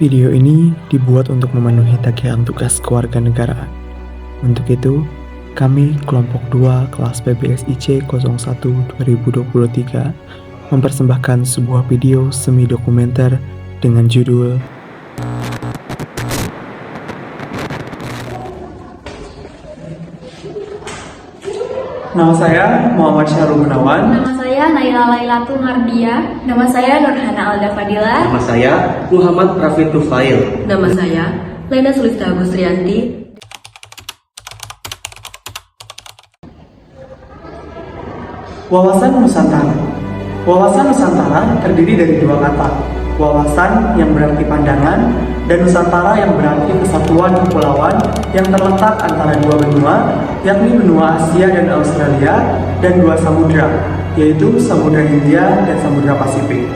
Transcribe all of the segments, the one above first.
Video ini dibuat untuk memenuhi tagihan tugas kewarganegaraan. Untuk itu, kami kelompok 2 kelas PBSIC 01 2023 mempersembahkan sebuah video semi dokumenter dengan judul Nama saya Muhammad Syahrul Gunawan. Nama saya Naila Lailatul Mardia. Nama saya Nurhana Alda Fadila. Nama saya Muhammad Rafid Tufail. Nama saya Lena Sulista Agustrianti. Wawasan Nusantara. Wawasan Nusantara terdiri dari dua kata. Wawasan yang berarti pandangan dan Nusantara yang berarti kesatuan kepulauan yang terletak antara dua benua, yakni benua Asia dan Australia, dan dua samudra, yaitu Samudra Hindia dan Samudra Pasifik.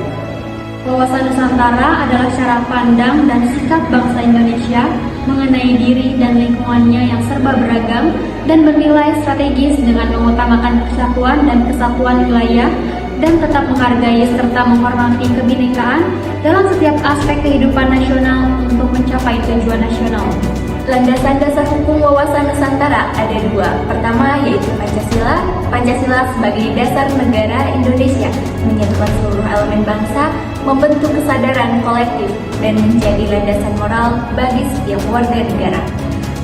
Wawasan Nusantara adalah cara pandang dan sikap bangsa Indonesia mengenai diri dan lingkungannya yang serba beragam dan bernilai strategis dengan mengutamakan persatuan dan kesatuan wilayah dan tetap menghargai serta menghormati kebinekaan dalam setiap aspek kehidupan nasional untuk mencapai tujuan nasional. Landasan dasar hukum wawasan Nusantara ada dua. Pertama yaitu Pancasila. Pancasila sebagai dasar negara Indonesia menyatukan seluruh elemen bangsa, membentuk kesadaran kolektif, dan menjadi landasan moral bagi setiap warga negara.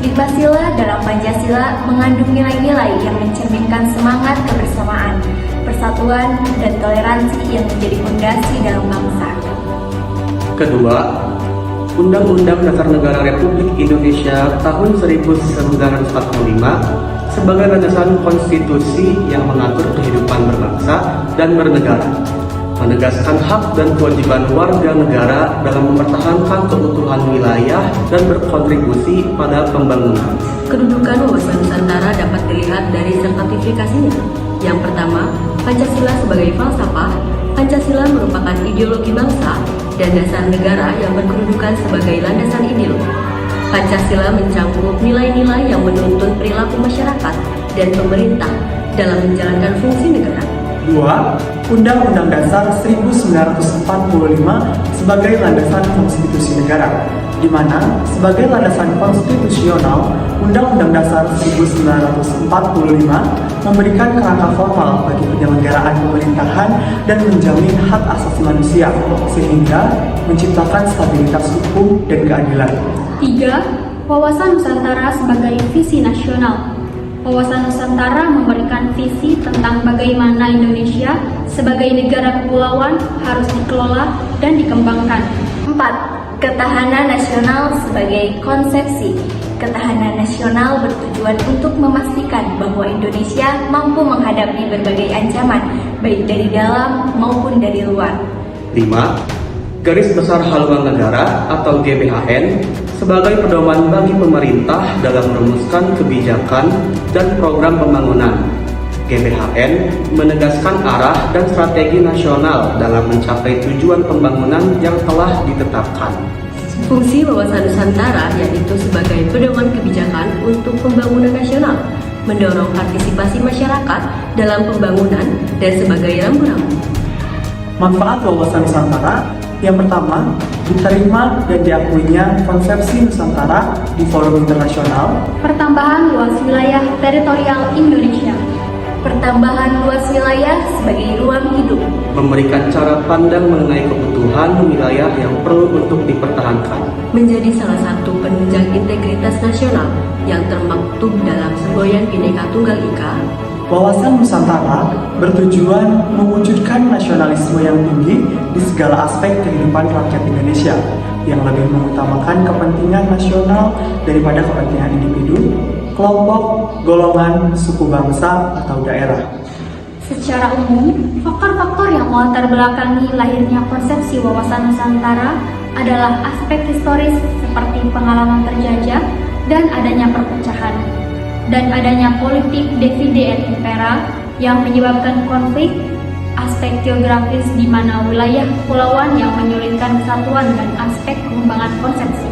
5 sila dalam Pancasila mengandung nilai-nilai yang mencerminkan semangat kebersamaan, persatuan, dan toleransi yang menjadi fondasi dalam bangsa. Kedua, Undang-Undang Dasar Negara Republik Indonesia tahun 1945 sebagai landasan konstitusi yang mengatur kehidupan berbangsa dan bernegara, menegaskan hak dan kewajiban warga negara dalam mempertahankan keutuhan wilayah dan berkontribusi pada pembangunan. Kedudukan wawasan Nusantara dapat dilihat dari sertifikasinya. Yang pertama, Pancasila sebagai falsafah. Pancasila merupakan ideologi bangsa dan dasar negara yang berkedudukan sebagai landasan ideologi. Pancasila mencangkup nilai-nilai yang menuntun perilaku masyarakat dan pemerintah dalam menjalankan fungsi negara. 2. Undang-Undang Dasar 1945 sebagai landasan konstitusi negara, di mana sebagai landasan konstitusional, Undang-Undang Dasar 1945 memberikan kerangka formal bagi penyelenggaraan pemerintahan dan menjamin hak asasi manusia, sehingga menciptakan stabilitas hukum dan keadilan. 3. Wawasan Nusantara sebagai visi nasional. Wawasan Nusantara memberikan visi tentang bagaimana Indonesia sebagai negara kepulauan harus dikelola dan dikembangkan. 4. Ketahanan nasional sebagai konsepsi. Ketahanan nasional bertujuan untuk memastikan bahwa Indonesia mampu menghadapi berbagai ancaman, baik dari dalam maupun dari luar. 5. Garis Besar Haluan Negara atau GBHN sebagai pedoman bagi pemerintah dalam merumuskan kebijakan dan program pembangunan. GBHN menegaskan arah dan strategi nasional dalam mencapai tujuan pembangunan yang telah ditetapkan. Fungsi wawasan Nusantara yaitu sebagai pedoman kebijakan untuk pembangunan nasional, mendorong partisipasi masyarakat dalam pembangunan, dan sebagai rambu-rambu. Manfaat wawasan Nusantara. Yang pertama, diterima dan diakuinya konsepsi Nusantara di forum internasional. Pertambahan luas wilayah teritorial Indonesia. Pertambahan luas wilayah sebagai ruang hidup. Memberikan cara pandang mengenai kebutuhan wilayah yang perlu untuk dipertahankan. Menjadi salah satu penunjang integritas nasional yang termaktub dalam semboyan Bhinneka Tunggal Ika. Wawasan Nusantara bertujuan mewujudkan nasionalisme yang tinggi di segala aspek kehidupan rakyat Indonesia yang lebih mengutamakan kepentingan nasional daripada kepentingan individu, kelompok, golongan, suku bangsa, atau daerah. Secara umum, faktor-faktor yang melatar belakangi lahirnya konsepsi wawasan Nusantara adalah aspek historis seperti pengalaman terjajah dan adanya perpecahan, dan adanya politik divide et impera yang menyebabkan konflik, aspek geografis di mana wilayah kepulauan yang menyulitkan kesatuan dan aspek pengembangan konsepsi.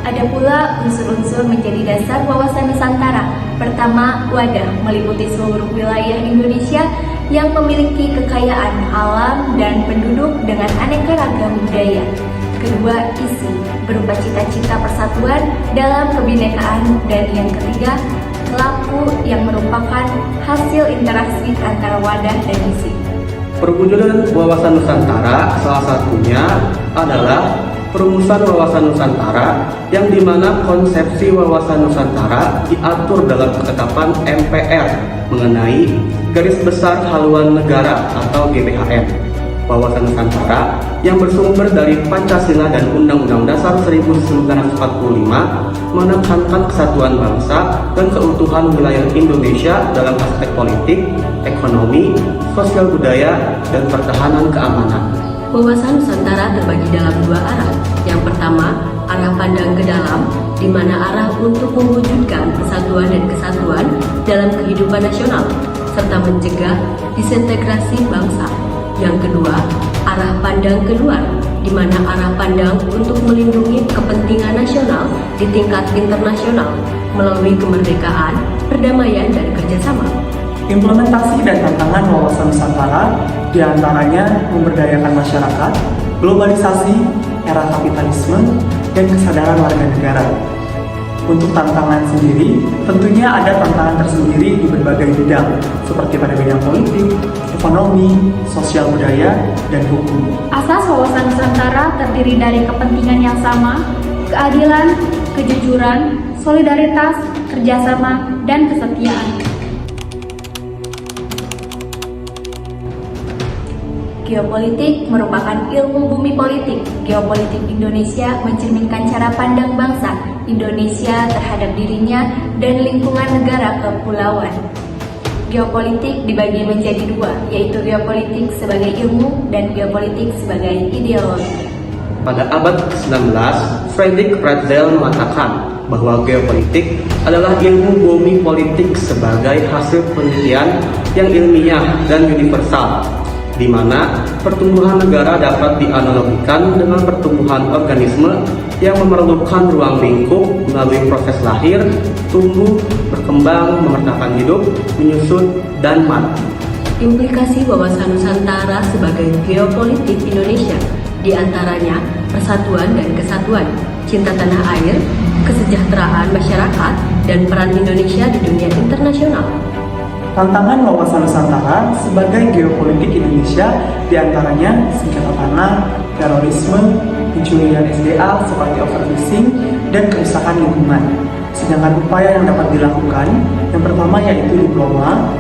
Ada pula unsur-unsur menjadi dasar wawasan Nusantara. Pertama, wadah meliputi seluruh wilayah Indonesia yang memiliki kekayaan alam dan penduduk dengan aneka ragam budaya. Kedua, isi berupa cita-cita persatuan dalam kebinekaan, dan yang ketiga, laku yang merupakan hasil interaksi antara wadah dan isi. Perwujudan wawasan Nusantara salah satunya adalah perumusan wawasan Nusantara, yang dimana konsepsi wawasan Nusantara diatur dalam ketetapan MPR mengenai garis besar haluan negara atau GBHN. Wawasan Nusantara yang bersumber dari Pancasila dan Undang-Undang Dasar 1945 menekankan kesatuan bangsa dan keutuhan wilayah Indonesia dalam aspek politik, ekonomi, sosial budaya, dan pertahanan keamanan. Wawasan Nusantara terbagi dalam dua arah. Yang pertama, arah pandang ke dalam, di mana arah untuk mewujudkan persatuan dan kesatuan dalam kehidupan nasional, serta mencegah disintegrasi bangsa. Yang kedua, arah pandang keluar, di mana arah pandang untuk melindungi kepentingan nasional di tingkat internasional melalui kemerdekaan, perdamaian, dan kerjasama. Implementasi dan tantangan wawasan Nusantara diantaranya memberdayakan masyarakat, globalisasi, era kapitalisme, dan kesadaran warga negara. Untuk tantangan sendiri, tentunya ada tantangan tersendiri di berbagai bidang, seperti pada bidang politik, ekonomi, sosial budaya, dan hukum. Asas wawasan Nusantara terdiri dari kepentingan yang sama, keadilan, kejujuran, solidaritas, kerjasama, dan kesetiaan. Geopolitik merupakan ilmu bumi politik. Geopolitik Indonesia mencerminkan cara pandang bangsa Indonesia terhadap dirinya dan lingkungan negara kepulauan. Geopolitik dibagi menjadi dua, yaitu geopolitik sebagai ilmu dan geopolitik sebagai ideologi. Pada abad ke-19, Friedrich Ratzel mengatakan bahwa geopolitik adalah ilmu bumi politik sebagai hasil penelitian yang ilmiah dan universal, di mana pertumbuhan negara dapat dianalogikan dengan pertumbuhan organisme yang memerlukan ruang lingkup melalui proses lahir, tumbuh, berkembang, mengerjakan hidup, menyusut, dan mati. Implikasi wawasan Nusantara sebagai geopolitik Indonesia diantaranya persatuan dan kesatuan, cinta tanah air, kesejahteraan masyarakat, dan peran Indonesia di dunia internasional. Tantangan wawasan Nusantara sebagai geopolitik Indonesia diantaranya sengketa tanah, terorisme, pencurian SDA seperti overfishing, dan kerusakan lingkungan. Sedangkan upaya yang dapat dilakukan, yang pertama yaitu diploma,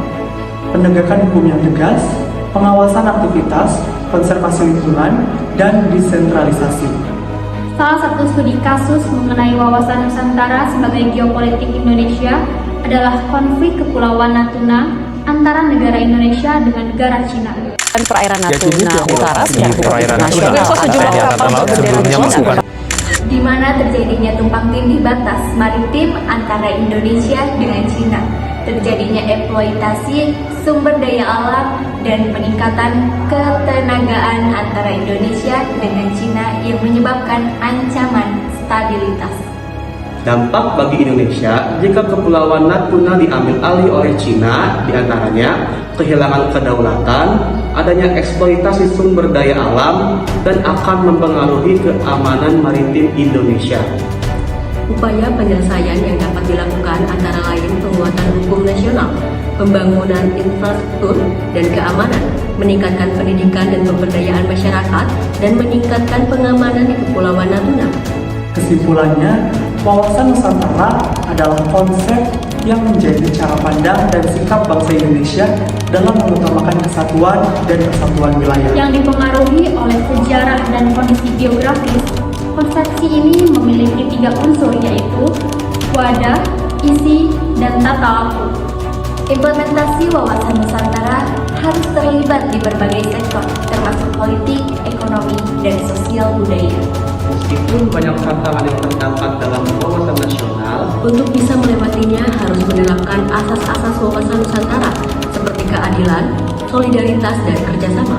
penegakan hukum yang tegas, pengawasan aktivitas, konservasi lingkungan, dan desentralisasi. Salah satu studi kasus mengenai wawasan Nusantara sebagai geopolitik Indonesia adalah konflik Kepulauan Natuna antara negara Indonesia dengan negara Cina. Dan perairan Natuna Utara secara perairan nasional sejumlah kapal sebelumnya melakukan di mana terjadinya tumpang tindih batas maritim antara Indonesia dengan Cina, terjadinya eksploitasi sumber daya alam, dan peningkatan ketenagaan antara Indonesia dengan Cina yang menyebabkan ancaman stabilitas. Dampak bagi Indonesia jika Kepulauan Natuna diambil alih oleh Cina diantaranya kehilangan kedaulatan, adanya eksploitasi sumber daya alam, dan akan mempengaruhi keamanan maritim Indonesia. Upaya penyelesaian yang dapat dilakukan antara lain penguatan hukum nasional, pembangunan infrastruktur dan keamanan, meningkatkan pendidikan dan pemberdayaan masyarakat, dan meningkatkan pengamanan di Kepulauan Natuna. Kesimpulannya, wawasan Nusantara adalah konsep yang menjadi cara pandang dan sikap bangsa Indonesia dalam mengutamakan kesatuan dan persatuan wilayah. Yang dipengaruhi oleh sejarah dan kondisi geografis, konsepsi ini memiliki 3 unsur, yaitu wadah, isi, dan tata laku. Implementasi wawasan Nusantara harus terlibat di berbagai sektor, termasuk politik, ekonomi, dan sosial budaya. Meskipun banyak tantangan yang terdapat dalam wawasan nasional, Untuk bisa melewatinya harus menerapkan asas-asas wawasan Nusantara seperti keadilan, solidaritas, dan kerjasama.